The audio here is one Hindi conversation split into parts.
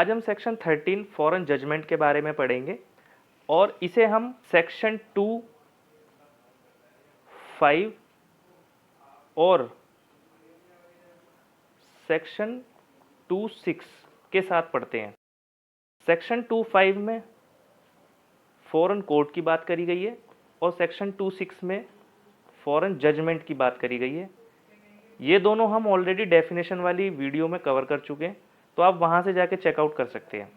आज हम सेक्शन 13 फॉरेन जजमेंट के बारे में पढ़ेंगे और इसे हम सेक्शन 2, 5 और सेक्शन 2, 6 के साथ पढ़ते हैं। सेक्शन 2, 5 में फॉरेन कोर्ट की बात करी गई है और सेक्शन 2, 6 में फॉरेन जजमेंट की बात करी गई है। ये दोनों हम ऑलरेडी डेफिनेशन वाली वीडियो में कवर कर चुके हैं, तो आप वहां से जाके चेकआउट कर सकते हैं।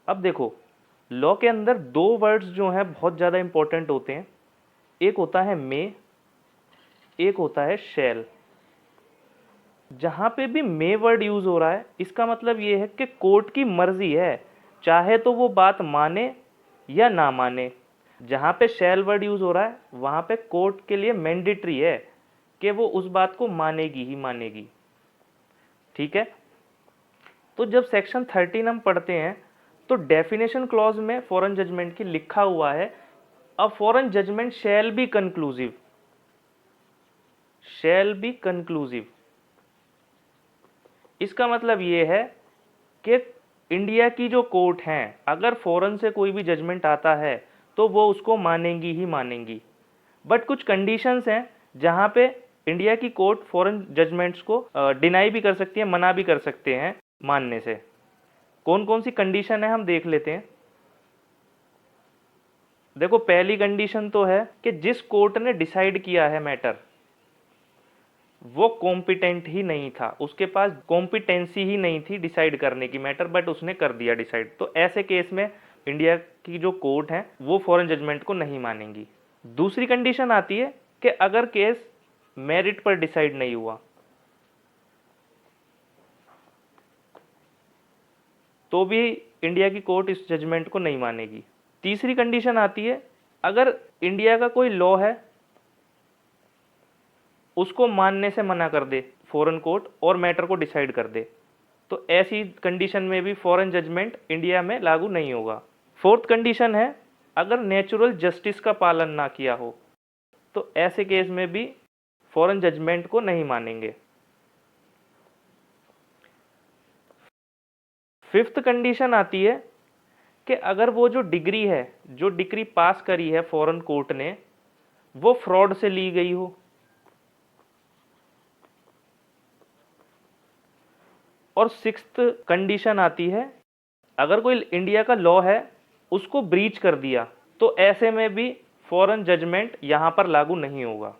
अब देखो, लॉ के अंदर दो वर्ड्स जो हैं बहुत ज़्यादा इंपॉर्टेंट होते हैं। एक होता है मे, एक होता है शैल। जहां पे भी मे वर्ड यूज हो रहा है, इसका मतलब ये है कि कोर्ट की मर्जी है, चाहे तो वो बात माने या ना माने। जहां पे शैल वर्ड यूज हो रहा है, वहां पे कोर्ट के लिए मैंडेटरी है कि वो उस बात को मानेगी ही मानेगी। ठीक है। तो जब सेक्शन 13 हम पढ़ते हैं तो डेफिनेशन क्लॉज में फॉरेन जजमेंट की लिखा हुआ है, a foreign judgement shall be conclusive, shall be conclusive. इसका मतलब ये है कि इंडिया की जो कोर्ट हैं, अगर फॉरेन से कोई भी जजमेंट आता है तो वो उसको मानेंगी ही मानेंगी। बट कुछ कंडीशंस हैं जहां पे इंडिया की कोर्ट फॉरेन जजमेंट्स को डिनाई भी कर सकती है, मना भी कर सकते हैं मानने से। कौन कौन सी कंडीशन है हम देख लेते हैं। देखो, पहली कंडीशन तो है कि जिस कोर्ट ने डिसाइड किया है मैटर, वो कॉम्पिटेंट ही नहीं था, उसके पास कॉम्पिटेंसी ही नहीं थी डिसाइड करने की मैटर, बट उसने कर दिया डिसाइड। तो ऐसे केस में इंडिया की जो कोर्ट है वो फॉरेन जजमेंट को नहीं मानेंगी। दूसरी कंडीशन आती है कि अगर केस मेरिट पर डिसाइड नहीं हुआ तो भी इंडिया की कोर्ट इस जजमेंट को नहीं मानेगी। तीसरी कंडीशन आती है, अगर इंडिया का कोई लॉ है उसको मानने से मना कर दे फॉरेन कोर्ट और मैटर को डिसाइड कर दे, तो ऐसी कंडीशन में भी फॉरेन जजमेंट इंडिया में लागू नहीं होगा। फोर्थ कंडीशन है, अगर नेचुरल जस्टिस का पालन ना किया हो तो ऐसे केस में भी फॉरेन जजमेंट को नहीं मानेंगे। फिफ्थ कंडीशन आती है कि अगर वो जो डिग्री है, जो डिग्री पास करी है फॉरेन कोर्ट ने, वो फ्रॉड से ली गई हो। और सिक्स्थ कंडीशन आती है, अगर कोई इंडिया का लॉ है उसको ब्रीच कर दिया तो ऐसे में भी फॉरेन जजमेंट यहां पर लागू नहीं होगा।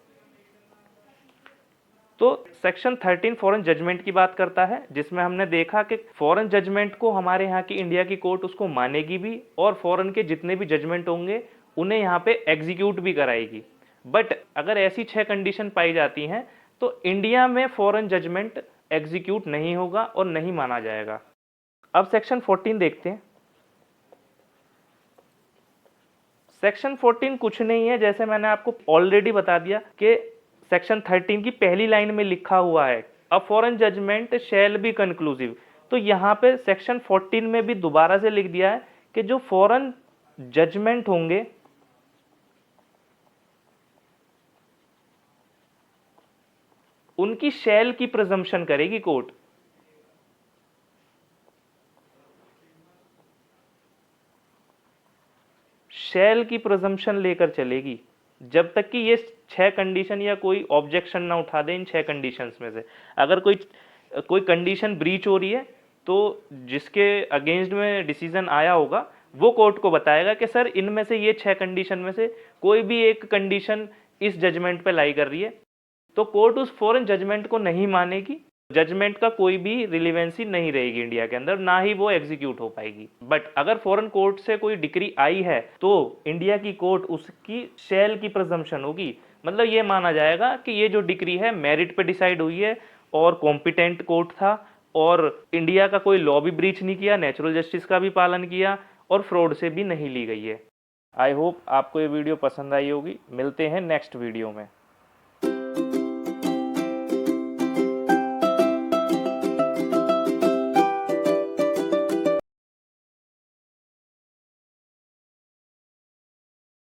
तो सेक्शन 13 फॉरेन जजमेंट की बात करता है, जिसमें हमने देखा कि फॉरेन जजमेंट को हमारे यहाँ की इंडिया की कोर्ट उसको मानेगी भी और फॉरेन के जितने भी जजमेंट होंगे उन्हें यहाँ पे एग्जीक्यूट भी कराएगी। बट अगर ऐसी 6 कंडीशन पाई जाती हैं तो इंडिया में फॉरेन जजमेंट एग्जीक्यूट नहीं होगा और नहीं माना जाएगा। अब सेक्शन 14 देखते हैं। सेक्शन 14 कुछ नहीं है, जैसे मैंने आपको ऑलरेडी बता दिया कि सेक्शन 13 की पहली लाइन में लिखा हुआ है, a foreign judgement shall be conclusive. तो यहाँ पे सेक्शन 14 में भी दोबारा से लिख दिया है कि जो फॉरेन जजमेंट होंगे उनकी शैल की प्रिजम्पशन करेगी कोर्ट। शैल की प्रिजम्पशन लेकर चलेगी जब तक कि ये 6 कंडीशन या कोई ऑब्जेक्शन ना उठा दे इन 6 कंडीशंस में से। अगर कोई कंडीशन ब्रीच हो रही है तो जिसके अगेंस्ट में डिसीजन आया होगा वो कोर्ट को बताएगा कि सर इनमें से ये 6 कंडीशन में से कोई भी एक कंडीशन इस जजमेंट पे लाई कर रही है, तो कोर्ट उस फॉरेन जजमेंट को नहीं मानेगी। जजमेंट का कोई भी रिलेवेंसी नहीं रहेगी इंडिया के अंदर, ना ही वो एग्जीक्यूट हो पाएगी। बट अगर फॉरेन कोर्ट से कोई डिक्री आई है तो इंडिया की कोर्ट उसकी शैल की प्रिजम्पशन होगी। मतलब ये माना जाएगा कि ये जो डिक्री है मेरिट पे डिसाइड हुई है और कॉम्पिटेंट कोर्ट था और इंडिया का कोई लॉ भी ब्रीच नहीं किया, नेचुरल जस्टिस का भी पालन किया और फ्रॉड से भी नहीं ली गई है। आई होप आपको ये वीडियो पसंद आई होगी। मिलते हैं नेक्स्ट वीडियो में।